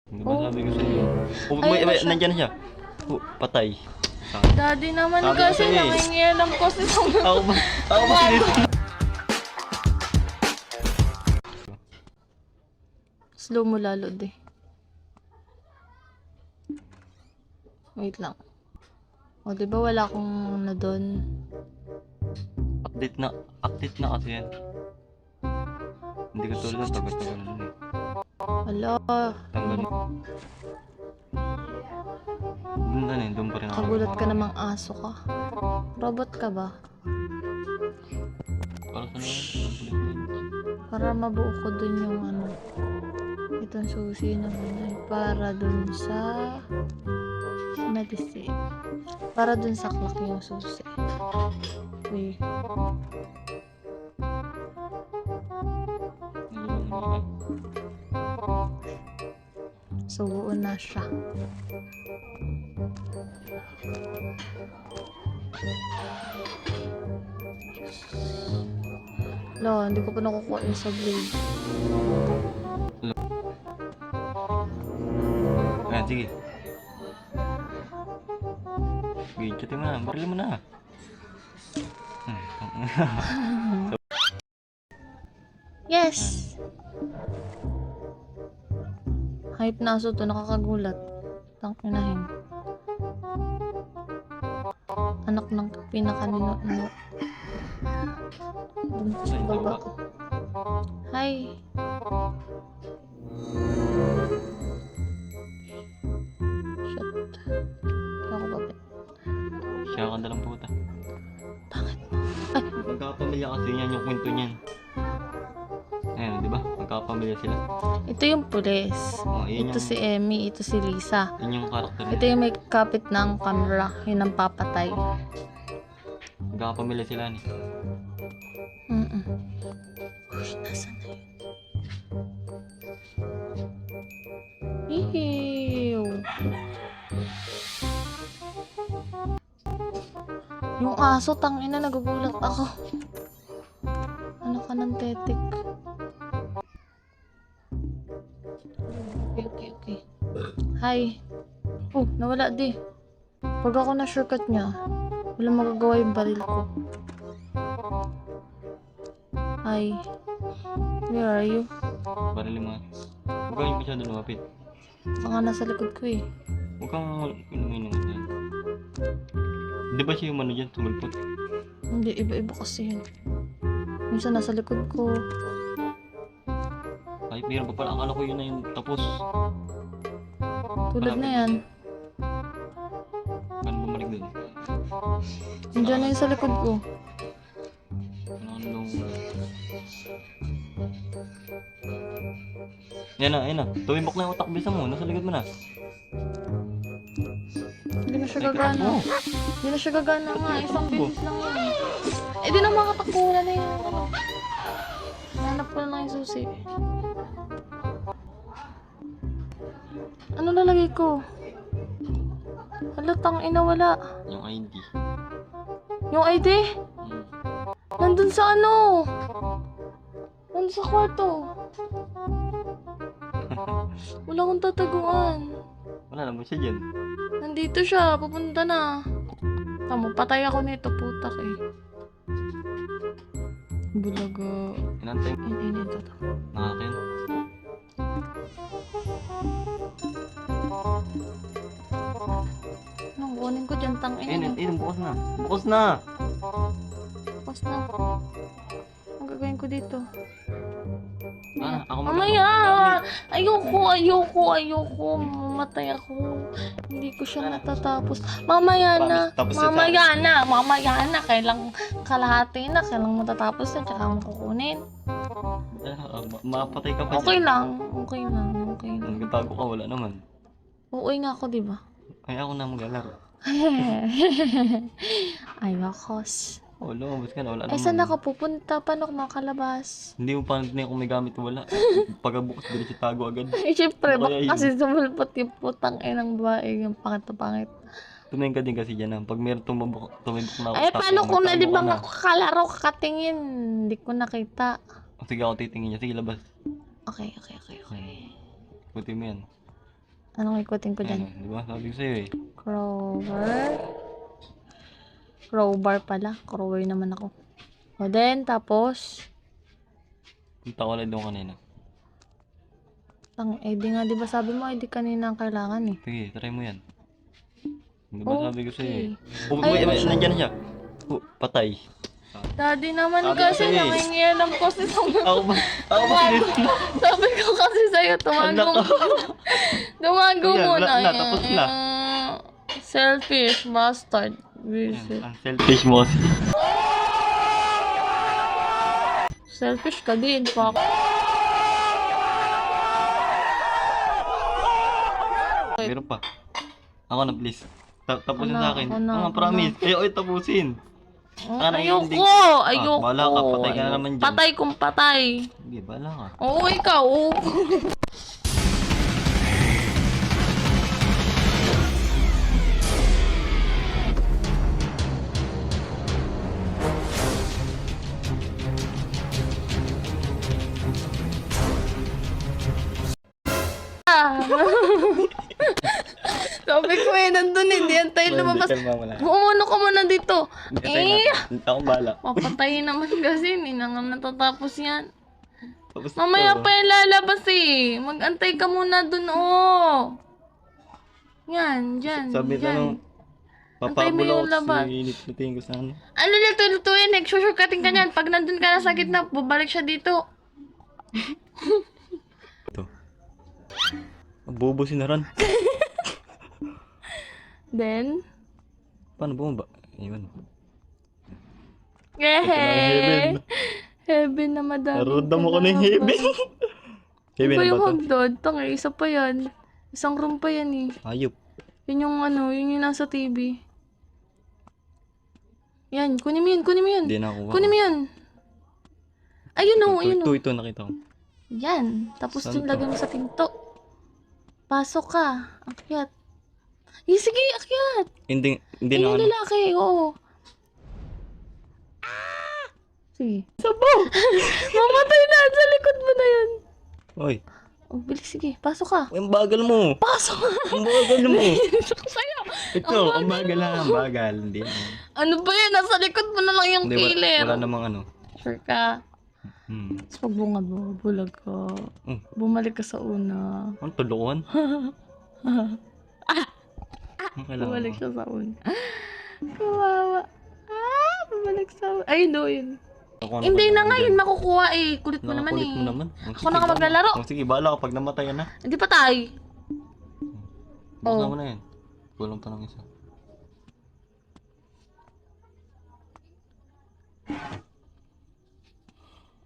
Di ba sabi ko sa'yo? Oh, Ayun na siya. nandyan na siya. Oh, patay. Daddy naman Sabi ko kasi sa'yo eh. nangingialam kasi sa Ako ba sinito? slow mo lalo, de. Wait lang. O, di ba wala akong na doon? Update na kasi yan. Hindi ka tulad ng tagal-tagal nun eh. Wala. Tanggalin. Doon pa rin ako. Kagulat ka namang aso ka. Robot ka ba? Para sa naman. Para mabuo ko dun yung ano. Itong susi naman ay para dun sa medicine. Para dun sa clock yung susi. Uy. So, buo na siya. Lo, hindi ko pa nakukuha yung sa blade. Ayan, sige. Sige, chatin mo na. Barilin mo na. Yes! Hype na aso to, nakakagulat. Tanginahin. Anak ng pinakanino. Dun sa baba. Hi! Shit. Kaya ako babit. Siya ka dalang puta. Bakit mo? Ay! Magkakapamilya kasi yan yung kwento niyan. Ayan, di ba? Magkakapamilya sila. Ito yung pulis. Oh, yun Ito yung, si Emmy, ito si Lisa. yun yung karakter Ito niya. yung may kapit ng camera. Yun ang papatay. Magkakapamilya sila ni. Uy, nasa na yun? Ew. Yung aso, tangina, nagugulat ako. Ano ka ng tetik? Okay. Hi. Oh, nawala di. Pag ako na shortcut niya, wala magagawa yung baril ko. Hi. Where are you? Barilin mo nga. Huwag kang masyado lumapit. Baka nasa likod ko eh. Huwag kang inuminom yan. Di ba siya yung ano dyan, tumulpot? Hindi, iba-iba kasi yun. Minsan nasa likod ko. Ay, meron pa pala. Akala ko yun na yung tapos. Tulad na yan. Paano bumalik dun? Nandiyan na yun sa likod ko. Ano? Yan na. Tumibok na yung utak. Bisa mo. Nasa likod mo na. Hindi na siya gagana. Oh. Hindi na siya gagana nga. Isang beses lang yun. Eh di na makatakbo. Wala na yun. Hanap ko na lang yung susi. Ano lalagay ko? Halatang ina wala. Yung ID. Yung ID? Hmm. Nandun sa ano? Nandun sa kwarto. Wala akong tataguan. Wala naman siya dyan. Nandito siya. Pupunta na. Tama, patay ako nito. Putak eh. Bulaga. Inantay mo. Ito. Nakakin. Anong kunin ko dyan? Bukas na. Bukas na. Tapos na. Ang gagawin ko dito? Ako Mamaya! Ayoko. Mamatay ako. Hindi ko siya natatapos. Mamaya na. Tapos Mamaya na. Kailang kalahati na. Kailang matatapos na. Tsaka mo kukunin. Mapatay ka pa Okay dyan. lang. Nagtago ka, wala naman. Uuwi nga ako, diba? Ay, ako na maglalaro. Ayoko. Oh, lumabas ka na, wala naman. Eh, saan ako pupunta? Paano ako makalabas? Hindi mo pa na kung may gamit o wala. Pagkabukas, dili siya tago agad. Eh, syempre, Ano kaya baka yun? kasi sumulpot yung putang inang bae, yung pangit na pangit. Tumingin ka din kasi dyan. Pag meron tumibok na ako. Ay, stop paano mo, kung magtago di ba ka na. ako kalaro kakatingin? Hindi ko nakita. Sige, ako titingin niya. Sige, labas. Okay. Puti mo yan. Anong ikutin ko dyan? Di ba? Sabi ko sa'yo eh. Crowbar pala. Crowbar naman ako. O then, tapos, Punta ko lang doon kanina. di nga, di ba sabi mo, di kanina ang kailangan eh. Sige, try mo yan. Di ba sabi ko sa'yo eh. Oh, Ayun na wait, siya. nandiyan na siya. Oh, patay. Daddy naman Sabi ko kasi, sa'yo eh. nangingialam ko si Ako ba? Ako ba sinunod? Sabi ko kasi sa'yo, tumago Anak ko. Tumago Ayan, muna. wala na, tapos na. Selfish bastard. Visit. Ang selfish mo. Selfish ka din, fuck. Meron pa. Ako na please. Tapusin Ako na, sa akin. ako na, Mga ako promise. Kaya oy tapusin. Ayoko! Ayoko! Bahala ka, patay ka na naman dyan. Patay kung patay. Hindi, bahala ka. Oo, ikaw. Sabi ko nandun hindi yan tayo lumabas. Bumuno ka muna dito. Akong bahala. Papatayin naman kasi, hindi na nga natatapos yan. Tapos Mamaya pa yung lalabas eh. Mag-antay ka muna dun, oh. Yan, dyan, Sabi na dyan. nung Antay mo papabula yung ko labas. si init-lutuin ko sa ano. Ano luto-lutuin? Nag-susurcutting ka niyan. Pag nandun ka na sa gitna, bubalik siya dito. Ito. Bobo si Naran. Then, Paano bumaba? Ayun. heaven. Heaven na madami. Naroon mo ko na yung heaven. Heaven Iba na yung ba ito? hagdod. Tangay, isa pa yan. Isang room pa yan eh. Ayop. Yun yung ano, yun yung nasa TV. Yan, kunin mo yun, kunin mo yun. Hindi na ako. Kunin mo yun. Ayun o, ayun o. Ito, nakita ko. Yan. Tapos Saan dun to? lagay mo sa pinto. Pasok ka. Akyat. Eh, sige, akyat. Hindi Eh, na yung ano. lalaki, oo. Sige. Sabaw! Mamatay na, sa likod mo na yun. Oy, Oh, bilis, sige. Pasok ka. ang bagal mo. Pasok ka. Ang bagal mo. Sa'yo. Ito, ang bagal lang. Ang bagal. Hindi. Ano ba yan? Nasa likod mo na lang yung Hindi, killer. wala namang ano. Sure ka. Hmm. Tapos pag bunga mo, bulag ka. Hmm. Bumalik ka sa una. Ang tuluan. Ang kailangan Bumalik mo. siya sa una. Kawawa. Bumalik sa una. Ay, no, yun. Ako, Hindi na nga yun. yun makukuha eh. Kulit mo naman Nakakulit eh. mo naman. Ako na nga maglalaro. Sige, bahala ka pag namatay na. Hindi pa tayo. Buksan Oh. mo na yan. Kulang pa ng isa.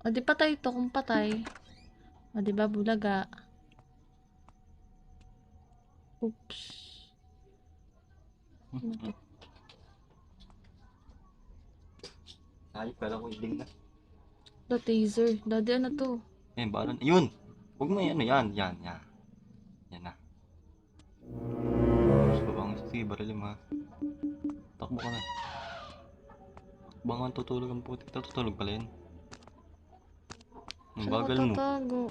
O di patay to kung patay. O di ba bulaga? Oops. Ano to? Ay, kala ko hindi na. The taser. Daddy ano to? Eh, bahala na. Yun! Huwag mo yan. Yan. Yan na. Babang sige, barili mo ha. Takbo ka na. Bangan tutulog ang putik. Tutulog pala yun. Ang bagal mo. Tatago.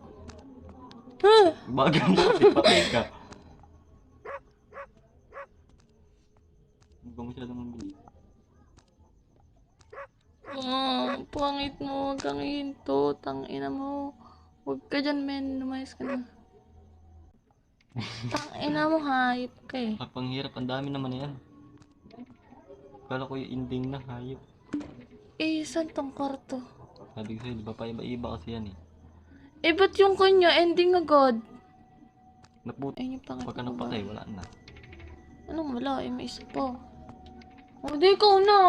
Bagal mo kasi patay ka. Huwag ka masyadong mabili. Pangit mo. Huwag kang hinto. Tangina mo. Huwag ka dyan, men. Lumayas ka na. Tangina mo, hayop ka eh. Kapanghirap, ang dami naman yan. Kala ko yung ending na hayop. Eh, saan tong kwarto? Sabi ko sa'yo, di ba pa iba-iba kasi yan eh. Eh, ba't yung kanya ending agad? Naputi. Ayun yung pangit Pagka mo ba? napatay, wala na. Anong wala? Eh, may isa pa. O, di ikaw na.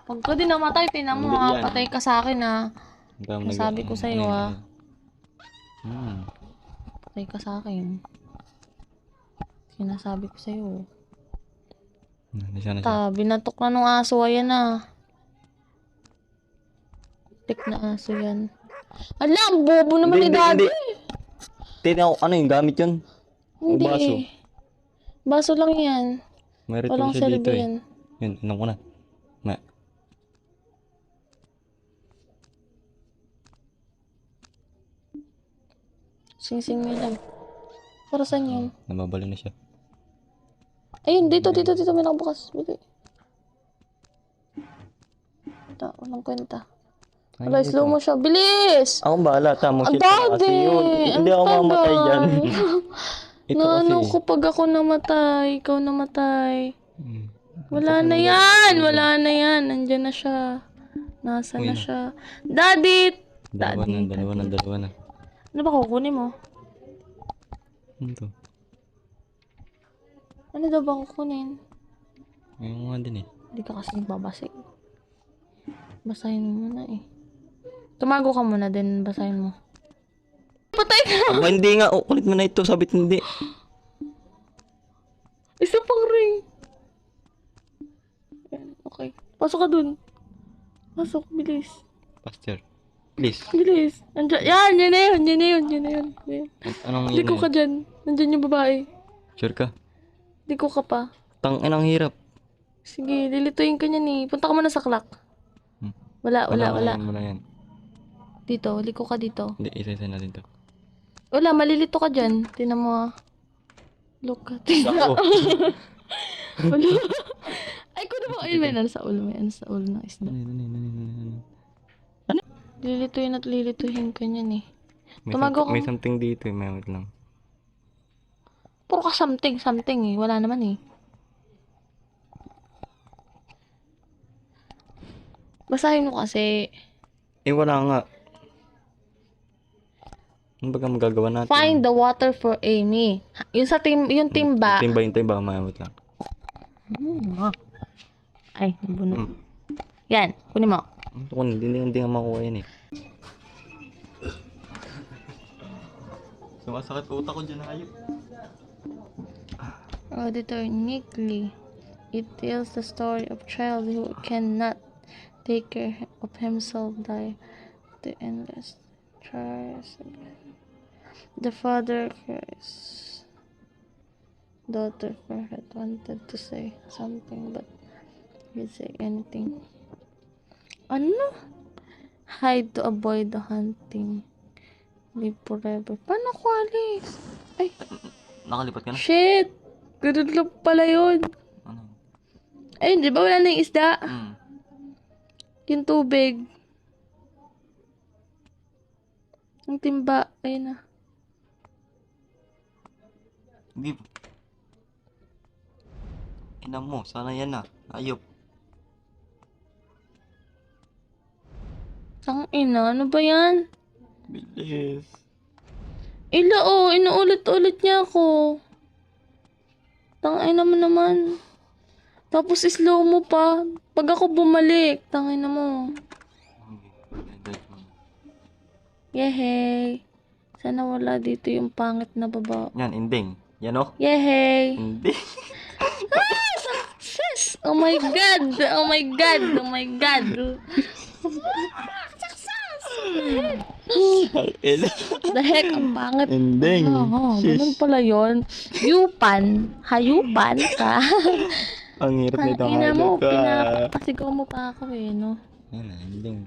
Pagka din namatay, tinan mo Hindi ha. yan. Patay ka sa akin ha. Ang dami Nasabi ko sa'yo, ah. Hmm. Patay ka sa akin. Sinasabi ko sa'yo. Hindi siya na siya. Binatok na nung aso. Ayan na. Tik na aso yan. Ala, ang bobo naman ni daddy. Tignan ko, ano yung gamit yun? Hindi baso. eh. Baso lang yan. May ritual Walang siya dito silbi eh. yan. Yun, inom ko na. Ma. Sing-sing mo lang. Para saan yun? Namabalo na siya. Ayun, dito. May nakabukas. Bili. Ito, walang kwenta. Wala, slow mo siya. Bilis! Akong bahala, tamo Ang shit na kasi dami! yun. Hindi Ang ako mamatay dyan. tagal. Ito kasi. Ano ko pag ako namatay, ikaw namatay. Hmm. Wala na yan. Nandyan na siya. Nasa Uy, na na. siya. Daddy! Dalawa na. Ano ba kukunin mo? Ano to? Ano daw ba kukunin? Ngayon nga din eh. Hindi ka kasi nagbabasig. Basahin mo muna eh. Tumago ka muna din, basahin mo. Patay ka! Aba, hindi nga. Oh, kulit mo na ito. Sabit hindi. Isa pang ring. Ayan, okay. Pasok ka dun. Pasok, bilis. Pastor. Please. Bilis. Andyan, yan na yun. Ayan. Anong Hindi yun ko eh? ka dyan. Nandyan yung babae. Sure ka? Hindi ko ka pa. Ang hirap. Sige, lilituin ka niyan eh. Punta ka muna sa clock. Hmm. Wala. Wala yan. Dito, liko ka dito. Hindi, isa natin to. Wala, malilito ka dyan. Tinan mo ah. Look at Ako. Wala. Ay, ko na ba? Ay, may ano sa ulo. May ano sa ulo ng isda. Lilituin at lilituhin ka niyan eh. Tumago ka. May something dito eh. May wait lang. Puro ka something eh. Wala naman eh. Basahin mo kasi. Eh, wala nga. Ano ba magagawa natin? Find the water for Amy. Yung sa yung timba. Timba. May wait lang. Ay, nabunod. Hmm. Yan, kunin mo. Hindi nga makuha yan eh. Sumasakit utak ko dyan, hayop. Auditor Nickly. It tells the story of a child who cannot take care of himself die the endless tries again. The father cries. Daughter Farhat wanted to say something but he say anything. Ano? Hide to avoid the hunting. Live forever. Paano ko alis? Ay, Nakalipat ka na? shit! Ganun lang pala yun. Ano? Ayun, di ba wala na yung isda? Hmm. Yung tubig. Ang timba. Ayun na. Hindi. Ina mo, sana yan na. Ayop. Tangina, ano ba yan? Bilis. Inuulit-ulit niya ako. Tangina mo naman. Tapos slow mo pa. Pag ako bumalik, tangina mo. Yehey. Sana wala dito yung pangit na baba. Yan, ending. Yan o. Yehey. Hindi. Success! Oh my god! The heck, ang pangit. Ending. Ganun pala yun. Hayupan ka. Ang hirap nito. Ang ina mo, ka. pinapasigaw mo pa ako eh, no? Yan, ending.